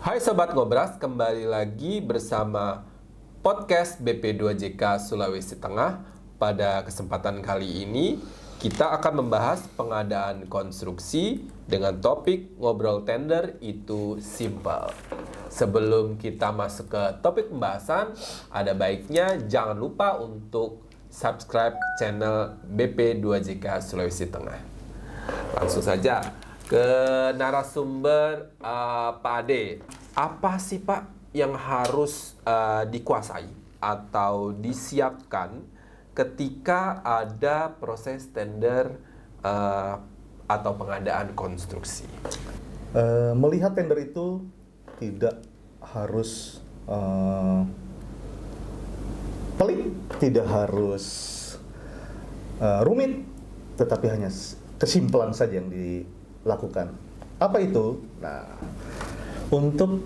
Hai Sobat Ngobras, kembali lagi bersama podcast BP2JK Sulawesi Tengah. Pada kesempatan kali ini, kita akan membahas pengadaan konstruksi dengan topik ngobrol tender itu simple. Sebelum kita masuk ke topik pembahasan, ada baiknya jangan lupa untuk subscribe channel BP2JK Sulawesi Tengah. Langsung saja ke narasumber Pak Ade. Apa sih Pak yang harus dikuasai atau disiapkan ketika ada proses tender atau pengadaan konstruksi? Melihat tender itu tidak harus pelik, tidak harus rumit, tetapi hanya kesimpulan saja yang dilakukan. Apa itu? Nah, untuk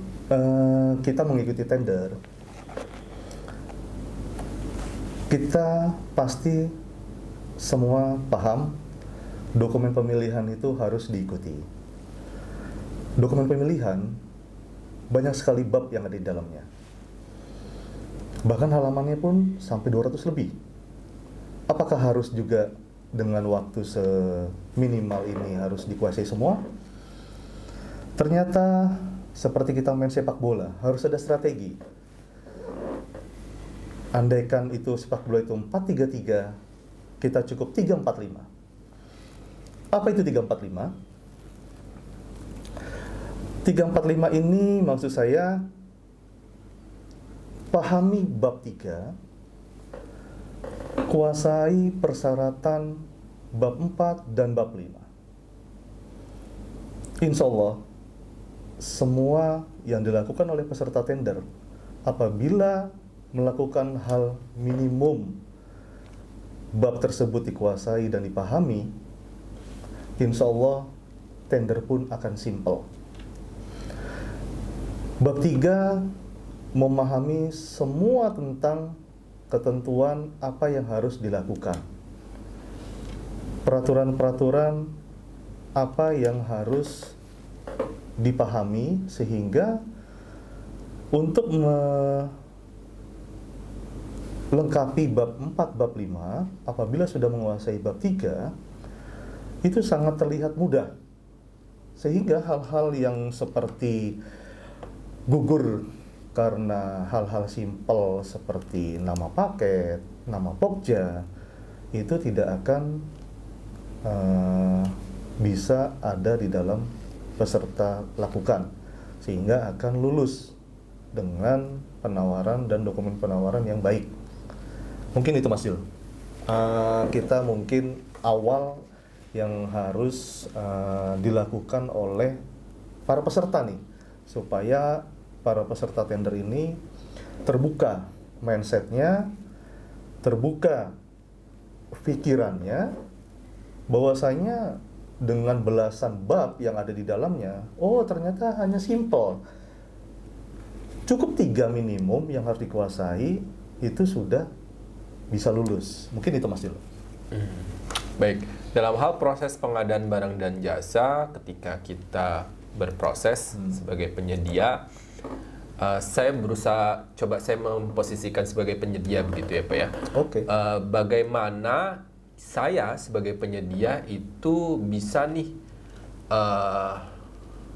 kita mengikuti tender, kita pasti semua paham dokumen pemilihan itu harus diikuti. Dokumen pemilihan banyak sekali bab yang ada di dalamnya. Bahkan halamannya pun sampai 200 lebih. Apakah harus juga dengan waktu seminimal ini harus dikuasai semua? Ternyata seperti kita main sepak bola, harus ada strategi. Andaikan itu sepak bola itu 4-3-3, kita cukup 3-4-5. Apa itu 3-4-5? 3-4-5 ini maksud saya pahami bab 3, kuasai persyaratan bab 4 dan bab 5. Insya Allah, semua yang dilakukan oleh peserta tender apabila melakukan hal minimum bab tersebut dikuasai dan dipahami, insya Allah tender pun akan simple. Bab 3 memahami semua tentang ketentuan apa yang harus dilakukan, peraturan-peraturan apa yang harus dipahami, sehingga untuk melengkapi bab 4, bab 5, apabila sudah menguasai bab 3, itu sangat terlihat mudah. Sehingga hal-hal yang seperti gugur karena hal-hal simpel seperti nama paket, nama pokja, itu tidak akan bisa ada di dalam peserta lakukan, sehingga akan lulus dengan penawaran dan dokumen penawaran yang baik. Mungkin itu Mas Jul. Kita mungkin awal yang harus dilakukan oleh para peserta nih, supaya para peserta tender ini terbuka mindsetnya, terbuka pikirannya, bahwasanya dengan belasan bab yang ada di dalamnya, oh ternyata hanya simple. Cukup 3 minimum yang harus dikuasai, itu sudah bisa lulus. Mungkin itu Mas Dilo. Baik, dalam hal proses pengadaan barang dan jasa, ketika kita berproses sebagai penyedia, saya memposisikan sebagai penyedia begitu ya Pak ya. Oke. Bagaimana saya sebagai penyedia itu bisa nih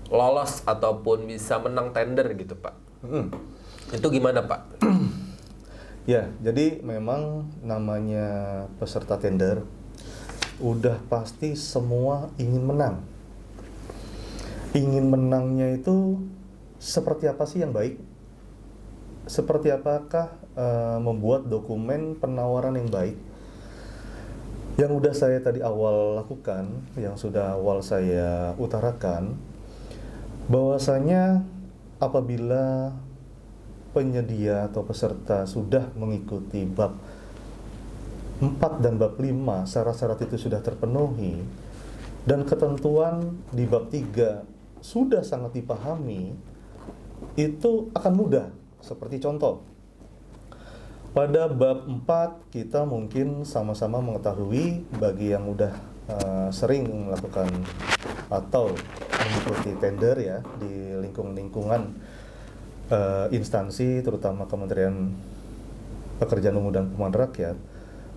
lolos ataupun bisa menang tender gitu Pak? Itu gimana Pak? Ya, jadi memang namanya peserta tender udah pasti semua ingin menang. Ingin menangnya itu seperti apa sih yang baik? Seperti apakah membuat dokumen penawaran yang baik? Yang udah saya tadi awal lakukan, yang sudah awal saya utarakan, bahwasanya apabila penyedia atau peserta sudah mengikuti bab 4 dan bab 5, syarat-syarat itu sudah terpenuhi, dan ketentuan di bab 3 sudah sangat dipahami, itu akan mudah. Seperti contoh, pada bab 4 kita mungkin sama-sama mengetahui, bagi yang udah sering melakukan atau mengikuti tender ya di lingkungan instansi, terutama Kementerian Pekerjaan Umum dan Perumahan Rakyat,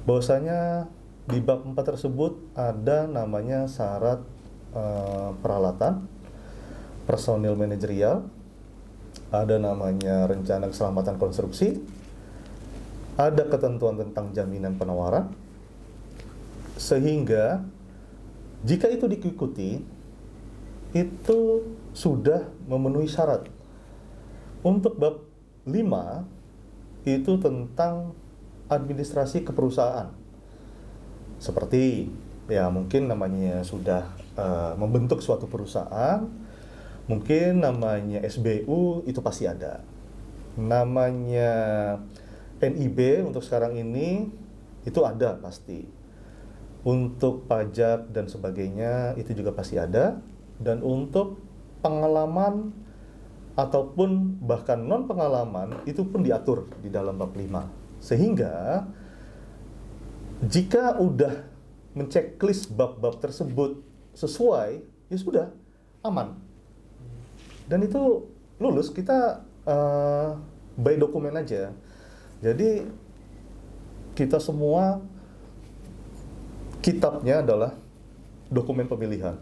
bahwasanya di bab 4 tersebut ada namanya syarat peralatan, personil manajerial, ada namanya rencana keselamatan konstruksi, ada ketentuan tentang jaminan penawaran, sehingga jika itu diikuti, itu sudah memenuhi syarat. Untuk bab 5, itu tentang administrasi keperusahaan. Seperti, ya mungkin namanya sudah membentuk suatu perusahaan, mungkin namanya SBU, itu pasti ada. Namanya NIB untuk sekarang ini, itu ada pasti. Untuk pajak dan sebagainya, itu juga pasti ada. Dan untuk pengalaman ataupun bahkan non pengalaman, itu pun diatur di dalam bab 5. Sehingga jika udah menceklis bab-bab tersebut sesuai, ya sudah aman. Dan itu lulus, kita by dokumen aja. Jadi kita semua kitabnya adalah dokumen pemilihan.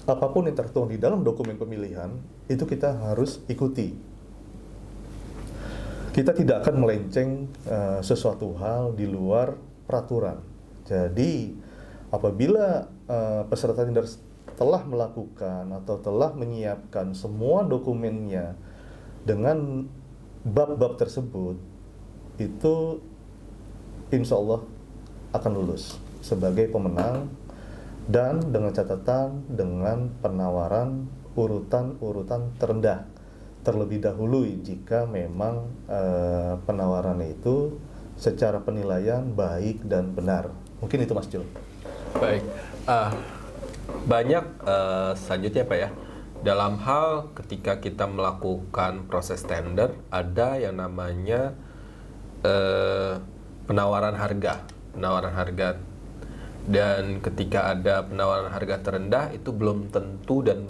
Apapun yang tertuang di dalam dokumen pemilihan, itu kita harus ikuti. Kita tidak akan melenceng sesuatu hal di luar peraturan. Jadi, apabila peserta tender telah melakukan atau telah menyiapkan semua dokumennya dengan bab-bab tersebut, itu insya Allah akan lulus sebagai pemenang, dan dengan catatan dengan penawaran urutan-urutan terendah terlebih dahulu jika memang penawarannya itu secara penilaian baik dan benar. Mungkin itu Mas Jul. Baik, banyak selanjutnya Pak ya, dalam hal ketika kita melakukan proses tender ada yang namanya penawaran harga, dan ketika ada penawaran harga terendah itu belum tentu dan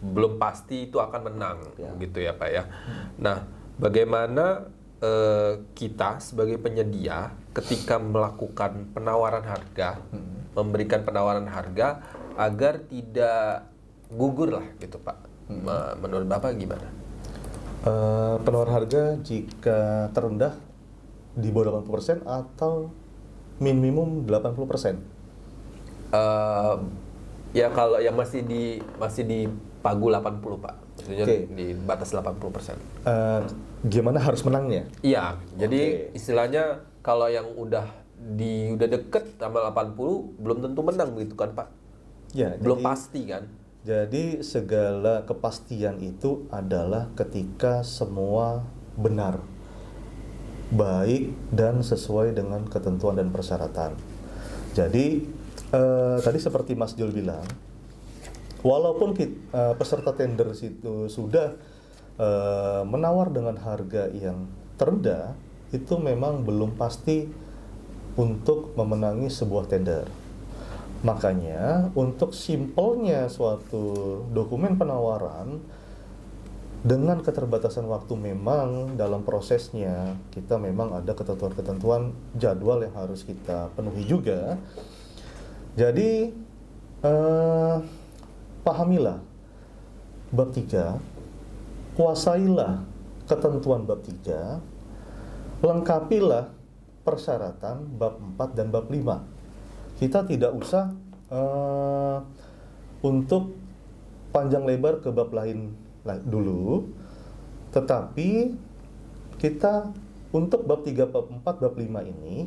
belum pasti itu akan menang, gitu ya Pak ya. Nah, bagaimana kita sebagai penyedia ketika melakukan penawaran harga, memberikan penawaran harga agar tidak gugur lah gitu Pak. Menurut Bapak gimana? Penawaran harga jika terendah di bawah 80% atau minimum 80%? Ya kalau yang masih di pagu 80 Pak. Maksudnya di batas 80%. Gimana harus menangnya? Iya, jadi istilahnya kalau yang udah deket sama 80 belum tentu menang gitu kan Pak? Ya, belum pasti kan? Jadi segala kepastian itu adalah ketika semua benar, baik dan sesuai dengan ketentuan dan persyaratan. Jadi tadi seperti Mas Jul bilang, walaupun peserta tender itu sudah menawar dengan harga yang terendah, itu memang belum pasti untuk memenangi sebuah tender. Makanya untuk simpelnya suatu dokumen penawaran, dengan keterbatasan waktu memang dalam prosesnya kita memang ada ketentuan-ketentuan jadwal yang harus kita penuhi juga. Jadi pahamilah bab 3, kuasailah ketentuan bab 3, lengkapilah persyaratan bab 4 dan bab 5. Kita tidak usah untuk panjang lebar ke bab lain dulu, tetapi kita untuk bab 3, bab 4, bab 5 ini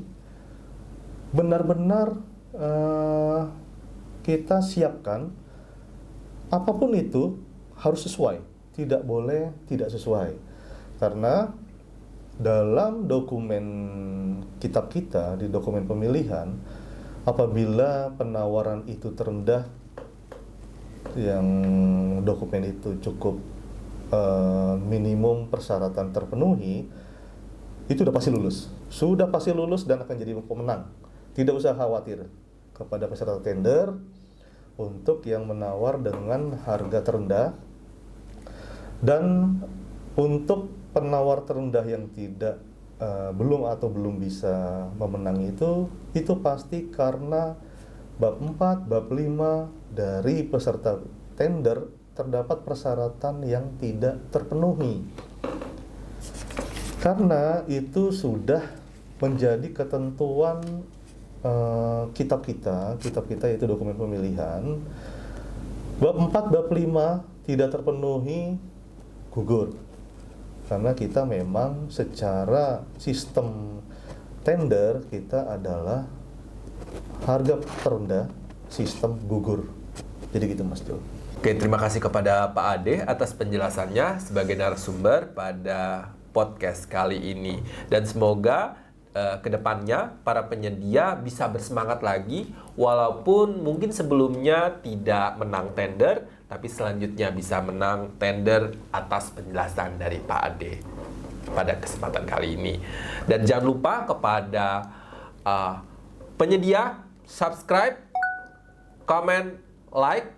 benar-benar kita siapkan. Apapun itu harus sesuai, tidak boleh tidak sesuai. Karena dalam dokumen kitab kita, di dokumen pemilihan, apabila penawaran itu terendah, yang dokumen itu cukup minimum persyaratan terpenuhi, itu sudah pasti lulus. Sudah pasti lulus dan akan jadi pemenang. Tidak usah khawatir kepada peserta tender untuk yang menawar dengan harga terendah. Dan Untuk penawar terendah yang tidak belum bisa memenangi itu pasti karena bab 4, bab 5 dari peserta tender terdapat persyaratan yang tidak terpenuhi. Karena itu sudah menjadi ketentuan kitab kita yaitu dokumen pemilihan. Bab 4, bab 5 tidak terpenuhi, gugur. Karena kita memang secara sistem tender kita adalah harga terendah, sistem gugur. Jadi gitu Mas Jul. Oke, terima kasih kepada Pak Ade atas penjelasannya sebagai narasumber pada podcast kali ini. Dan semoga kedepannya para penyedia bisa bersemangat lagi, walaupun mungkin sebelumnya tidak menang tender, tapi selanjutnya bisa menang tender atas penjelasan dari Pak Ade pada kesempatan kali ini. Dan jangan lupa kepada penyedia subscribe, comment, like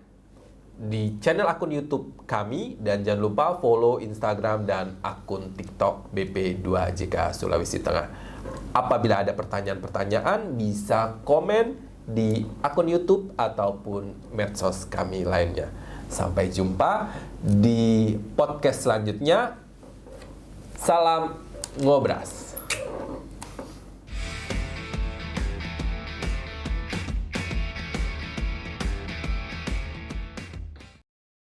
di channel akun YouTube kami, dan jangan lupa follow Instagram dan akun TikTok BP2JK Sulawesi Tengah. Apabila ada pertanyaan-pertanyaan, bisa komen di akun YouTube ataupun medsos kami lainnya. Sampai jumpa di podcast selanjutnya. Salam ngobras.